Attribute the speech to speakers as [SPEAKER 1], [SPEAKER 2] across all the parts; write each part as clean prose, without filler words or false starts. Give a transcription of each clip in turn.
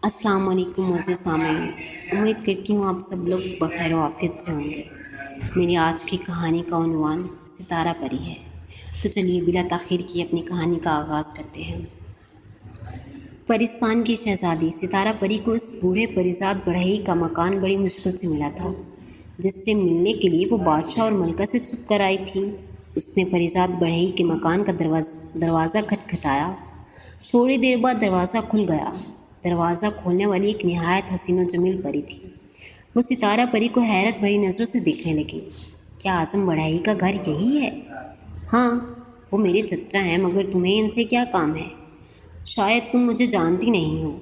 [SPEAKER 1] अस्सलाम वालेकुम मुझे सामीन। उम्मीद करती हूँ आप सब लोग बखैर व आफियत से होंगे। मेरी आज की कहानी का उन्वान सितारा परी है। तो चलिए बिला ताख़ीर किए अपनी कहानी का आगाज़ करते हैं। परिस्तान की शहज़ादी सितारा परी को इस बूढ़े परिजात बढ़ई का मकान बड़ी मुश्किल से मिला था, जिससे मिलने के लिए वो बादशाह और मलका से छुप कर आई थी। उसने परिजात बढ़ई के मकान का दरवाज़ा खटखटाया। थोड़ी देर बाद दरवाज़ा खुल गया। दरवाज़ा खोलने वाली एक निहायत हसीन व जमील परी थी। वो सितारा परी को हैरत भरी नज़रों से देखने लगी। क्या आज़म बढ़ई का घर यही है? हाँ, वो मेरे चच्चा हैं, मगर तुम्हें इनसे क्या काम है? शायद तुम मुझे जानती नहीं हो।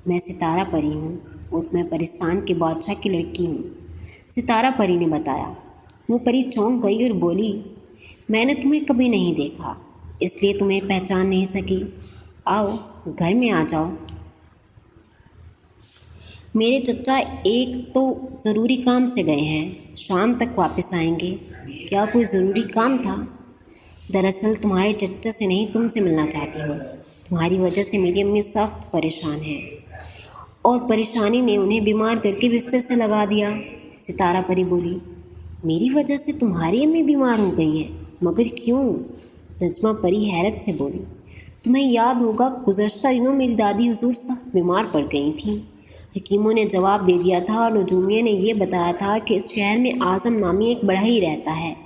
[SPEAKER 1] मैं सितारा परी हूँ और मैं परिस्तान के बादशाह की लड़की हूँ, सितारा परी ने बताया। वो परी चौंक गई और बोली, मैंने तुम्हें कभी नहीं देखा, इसलिए तुम्हें पहचान नहीं सकी। आओ घर में आ जाओ। मेरे चच्चा एक तो ज़रूरी काम से गए हैं, शाम तक वापस आएंगे। क्या कोई ज़रूरी काम था? दरअसल तुम्हारे चच्चा से नहीं, तुमसे मिलना चाहती हूँ। तुम्हारी वजह से मेरी अम्मी सख्त परेशान है और परेशानी ने उन्हें बीमार करके बिस्तर से लगा दिया। सितारा परी बोली, मेरी वजह से तुम्हारी अम्मी बीमार हो गई हैं? मगर क्यों? नजमा परी हैरत से बोली, तुम्हें याद होगा गुज़श्ता दिनों मेरी दादी हुजूर सख्त बीमार पड़ गई थी। हकीमों ने जवाब दे दिया था और नजूमिया ने यह बताया था कि इस शहर में आज़म नामी एक बढ़ई रहता है।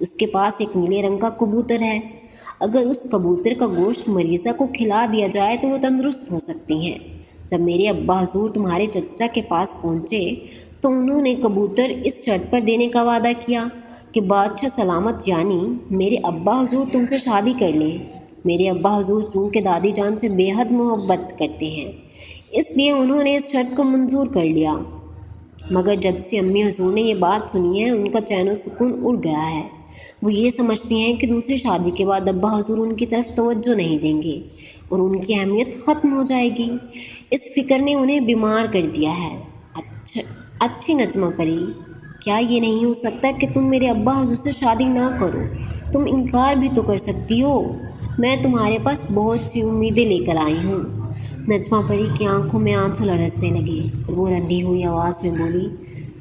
[SPEAKER 1] उसके पास एक नीले रंग का कबूतर है। अगर उस कबूतर का गोश्त मरीज़ा को खिला दिया जाए तो वो तंदुरुस्त हो सकती हैं। जब मेरे अब्बा हुजूर तुम्हारे चच्चा के पास पहुँचे तो उन्होंने कबूतर इस शर्त पर देने का वादा किया कि बादशाह सलामत यानी मेरे अब्बा हुजूर तुमसे शादी कर ले। मेरे अब्बा हुजूर चूँकि दादी जान से बेहद मोहब्बत करते हैं, इसलिए उन्होंने इस शर्त को मंजूर कर लिया। मगर जब से अम्मी हुजूर ने ये बात सुनी है, उनका चैन व सुकून उड़ गया है। वो ये समझती हैं कि दूसरी शादी के बाद अब्बा हुजूर उनकी तरफ तवज्जो नहीं देंगे और उनकी अहमियत ख़त्म हो जाएगी। इस फिक्र ने उन्हें बीमार कर दिया है। अच्छी नजमा परी, क्या ये नहीं हो सकता कि तुम मेरे अब्बा हुजूर से शादी ना करो? तुम इनकार भी तो कर सकती हो। मैं तुम्हारे पास बहुत सी उम्मीदें लेकर आई हूँ। नजमा परी की आंखों में आंसू लरसने लगे और वो रंधी हुई आवाज़ में बोली,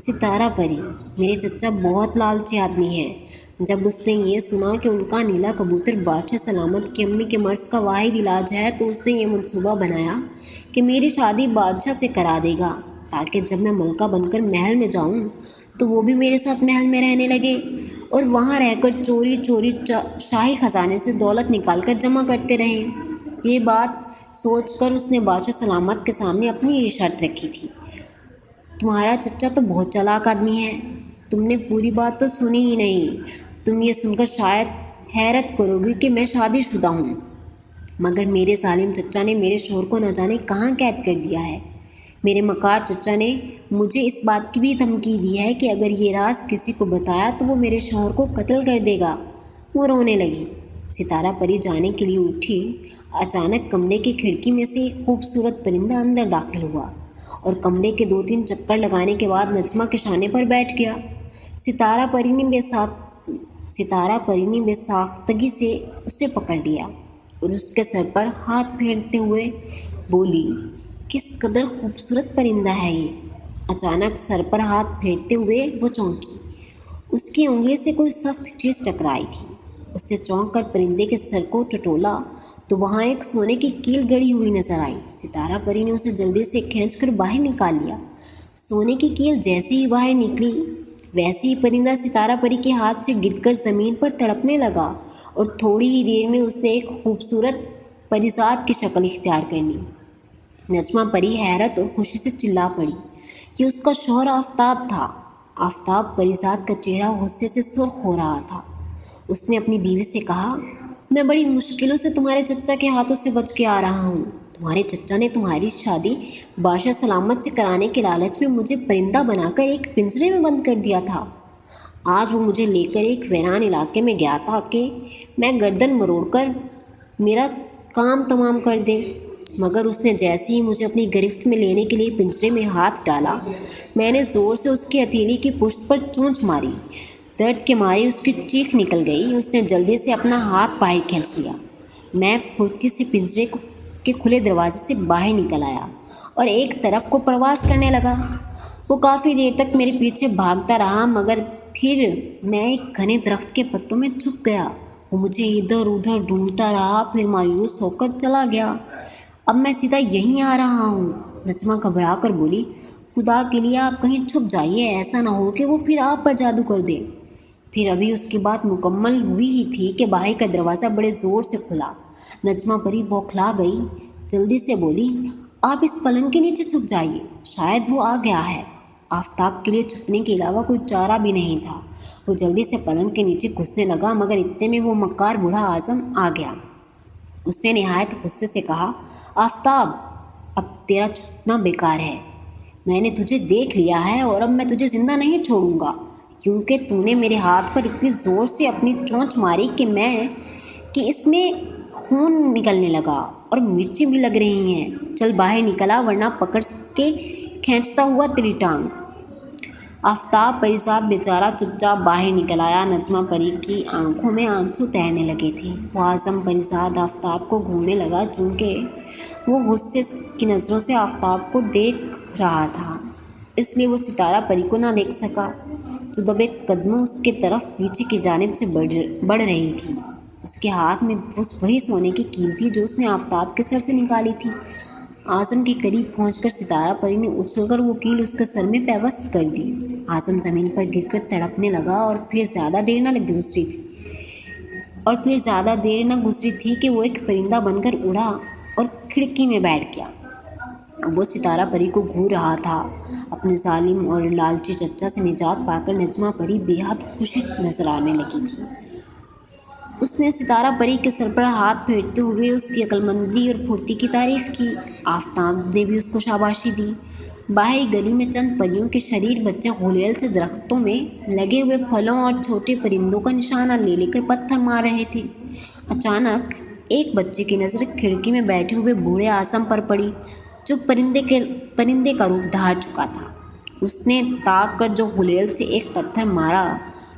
[SPEAKER 1] सितारा परी, मेरे चच्चा बहुत लालची आदमी है। जब उसने ये सुना कि उनका नीला कबूतर बादशाह सलामत की अम्मी के मर्ज़ का वाहिद इलाज है, तो उसने ये मंसूबा बनाया कि मेरी शादी बादशाह से करा देगा, ताकि जब मैं मलका बनकर महल में जाऊं तो वो भी मेरे साथ महल में रहने लगे और वहाँ रहकर चोरी चोरी शाही खजाने से दौलत निकाल कर जमा करते रहें। ये बात सोचकर उसने बादशाह सलामत के सामने अपनी ये शर्त रखी थी। तुम्हारा चच्चा तो बहुत चालाक आदमी है, तुमने पूरी बात तो सुनी ही नहीं। तुम ये सुनकर शायद हैरत करोगी कि मैं शादीशुदा हूँ, मगर मेरे जालिम चच्चा ने मेरे शोहर को न जाने कहाँ कैद कर दिया है। मेरे मकार चच्चा ने मुझे इस बात की भी धमकी दी है कि अगर ये राज किसी को बताया तो वो मेरे शौहर को कत्ल कर देगा। वो रोने लगी। सितारा परी जाने के लिए उठी। अचानक कमरे की खिड़की में से एक खूबसूरत परिंदा अंदर दाखिल हुआ और कमरे के 2-3 चक्कर लगाने के बाद नजमा के शाने पर बैठ गया। सितारा परी ने बेसाख्तगी से उसे पकड़ लिया और उसके सर पर हाथ फेरते हुए बोली, किस कदर खूबसूरत परिंदा है ये। अचानक सर पर हाथ फेरते हुए वो चौंकी। उसकी उंगली से कोई सख्त चीज़ टकराई थी। उसने चौंक कर परिंदे के सर को टटोला तो वहाँ एक सोने की कील गड़ी हुई नजर आई। सितारा परी ने उसे जल्दी से खींचकर बाहर निकाल लिया। सोने की कील जैसे ही बाहर निकली, वैसे ही परिंदा सितारा परी के हाथ से गिरकर ज़मीन पर तड़पने लगा और थोड़ी ही देर में उसने एक खूबसूरत परिजात की शक्ल इख्तियार कर ली। नजमा परी हैरत और खुशी से चिल्ला पड़ी कि उसका शौहर आफताब था। आफताब परिजात का चेहरा गुस्से से सुर्ख हो रहा था। उसने अपनी बीवी से कहा, मैं बड़ी मुश्किलों से तुम्हारे चच्चा के हाथों से बच के आ रहा हूँ। तुम्हारे चच्चा ने तुम्हारी शादी बादशाह सलामत से कराने के लालच में मुझे परिंदा बनाकर एक पिंजरे में बंद कर दिया था। आज वो मुझे लेकर एक वीरान इलाके में गया था कि मैं गर्दन मरोड़कर मेरा काम तमाम कर दे, मगर उसने जैसे ही मुझे अपनी गिरफ्त में लेने के लिए पिंजरे में हाथ डाला, मैंने ज़ोर से उसकी हथेली की पुश्त पर चोंच मारी। दर्द के मारे उसकी चीख निकल गई। उसने जल्दी से अपना हाथ बाहर खींच लिया। मैं फुर्ती से पिंजरे के खुले दरवाजे से बाहर निकल आया और एक तरफ को प्रवास करने लगा। वो काफ़ी देर तक मेरे पीछे भागता रहा, मगर फिर मैं एक घने दरख्त के पत्तों में छुप गया। वो मुझे इधर उधर ढूंढता रहा, फिर मायूस होकर चला गया। अब मैं सीधा यहीं आ रहा हूँ। नजमा घबरा कर बोली, खुदा के लिए आप कहीं छुप जाइए, ऐसा ना हो कि वो फिर आप पर जादू कर दे। फिर अभी उसकी बात मुकम्मल हुई ही थी कि बाहर का दरवाज़ा बड़े ज़ोर से खुला। नजमा परी बौखला गई, जल्दी से बोली, आप इस पलंग के नीचे छुप जाइए, शायद वो आ गया है। आफताब के लिए छुपने के अलावा कोई चारा भी नहीं था। वो जल्दी से पलंग के नीचे घुसने लगा, मगर इतने में वो मक्कार बूढ़ा आज़म आ गया। उसने निहायत गुस्से से कहा, आफताब, अब तेरा छुपना बेकार है। मैंने तुझे देख लिया है और अब मैं तुझे ज़िंदा नहीं छोड़ूंगा, क्योंकि तूने मेरे हाथ पर इतनी ज़ोर से अपनी चोंच मारी कि इसमें खून निकलने लगा और मिर्ची भी लग रही हैं। चल बाहर निकला, वरना पकड़ के खींचता हुआ तेरी टांग। आफताब परी साहब बेचारा चुपचाप बाहर निकल आया। नजमा परी की आंखों में आंसू तैरने लगे थे। वो आज़म परी साहब आफताब को घूरने लगा, चूँकि वो गुस्से की नज़रों से आफताब को देख रहा था, इसलिए वो सितारा परी को ना देख सका, जो दबे कदमों उसके तरफ पीछे की जानिब से बढ़ रही थी। उसके हाथ में वही सोने की कील थी जो उसने आफताब के सर से निकाली थी। आज़म के करीब पहुंचकर सितारा परी ने उछलकर वो कील उसके सर में पैवस्त कर दी। आज़म ज़मीन पर गिरकर तड़पने लगा और फिर ज़्यादा देर न गुजरी थी कि वो एक परिंदा बनकर उड़ा और खिड़की में बैठ गया। वो सितारा परी को घूर रहा था। अपने जालिम और लालची चच्चा से निजात पाकर नजमा परी बेहद खुशी नजर आने लगी थी। उसने सितारा परी के सर पर हाथ फेरते हुए उसकी अक्लमंदी और फुर्ती की तारीफ़ की। आफताब ने भी उसको शाबाशी दी। बाहरी गली में चंद परियों के शरीर बच्चे गुलेल से दरख्तों में लगे हुए फलों और छोटे परिंदों का निशाना ले लेकर पत्थर मार रहे थे। अचानक एक बच्चे की नज़र खिड़की में बैठे हुए बूढ़े आज़म पर पड़ी, जो परिंदे का रूप धार चुका था। उसने ताक कर जो गुलेल से एक पत्थर मारा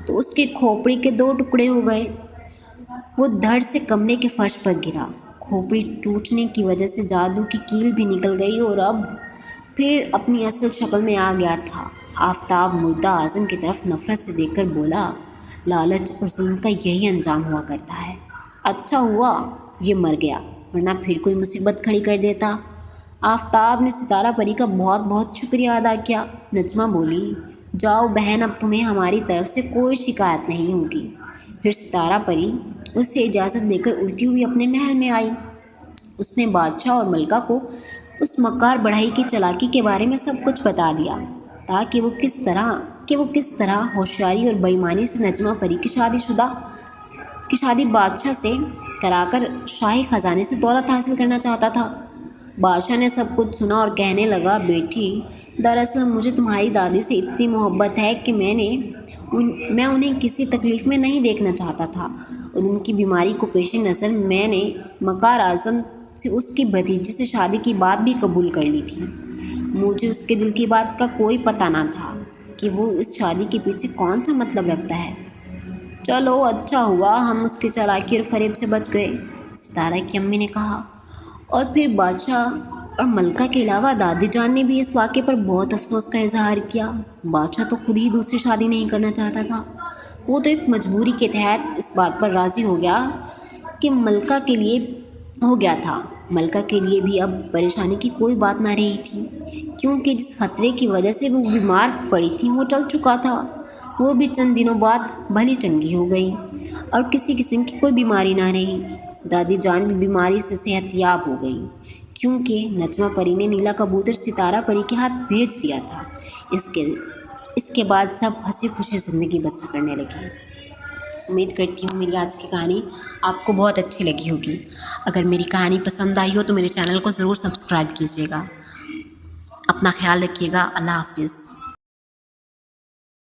[SPEAKER 1] तो उसकी खोपड़ी के 2 टुकड़े हो गए। वो धड़ से कमरे के फर्श पर गिरा। खोपड़ी टूटने की वजह से जादू की कील भी निकल गई और अब फिर अपनी असल शक्ल में आ गया था। आफताब मुर्दा आज़म की तरफ नफरत से देखकर बोला, लालच और जुल्म का यही अंजाम हुआ करता है। अच्छा हुआ ये मर गया, वरना फिर कोई मुसीबत खड़ी कर देता। आफताब ने सितारा परी का बहुत बहुत शुक्रिया अदा किया। नजमा बोली, जाओ बहन, अब तुम्हें हमारी तरफ से कोई शिकायत नहीं होगी। फिर सितारा परी उससे इजाज़त देकर उड़ती हुई अपने महल में आई। उसने बादशाह और मलका को उस मक्कार बढ़ाई की चालाकी के बारे में सब कुछ बता दिया, ताकि वो किस तरह होशियारी और बेईमानी से नजमा परी की शादी बादशाह से कराकर शाही खजाने से दौलत हासिल करना चाहता था। बादशाह ने सब कुछ सुना और कहने लगा, बेटी, दरअसल मुझे तुम्हारी दादी से इतनी मोहब्बत है कि मैं उन्हें किसी तकलीफ़ में नहीं देखना चाहता था, और उनकी बीमारी को पेश नज़र मैंने मकार आज़म से उसकी भतीजी से शादी की बात भी कबूल कर ली थी। मुझे उसके दिल की बात का कोई पता ना था कि वो इस शादी के पीछे कौन सा मतलब रखता है। चलो अच्छा हुआ हम उसके चालाकी और फरेब से बच गए, सितारा की अम्मी ने कहा। और फिर बादशाह और मलका के अलावा दादी जान ने भी इस वाक़े पर बहुत अफसोस का इजहार किया। बादशाह तो खुद ही दूसरी शादी नहीं करना चाहता था। वो तो एक मजबूरी के तहत इस बात पर राज़ी हो गया कि मलका के लिए भी अब परेशानी की कोई बात ना रही थी, क्योंकि जिस खतरे की वजह से वो बीमार पड़ी थी वो टल चुका था। वो भी चंद दिनों बाद भली चंगी हो गई और किसी किस्म की कोई बीमारी ना रही। दादी जान भी बीमारी से सेहतयाब हो गई, क्योंकि नजमा परी ने नीला कबूतर सितारा परी के हाथ भेज दिया था। इसके बाद सब हंसी खुशी ज़िंदगी बसर करने लगे। उम्मीद करती हूँ मेरी आज की कहानी आपको बहुत अच्छी लगी होगी। अगर मेरी कहानी पसंद आई हो तो मेरे चैनल को ज़रूर सब्सक्राइब कीजिएगा। अपना ख्याल रखिएगा। अल्लाह हाफिज़।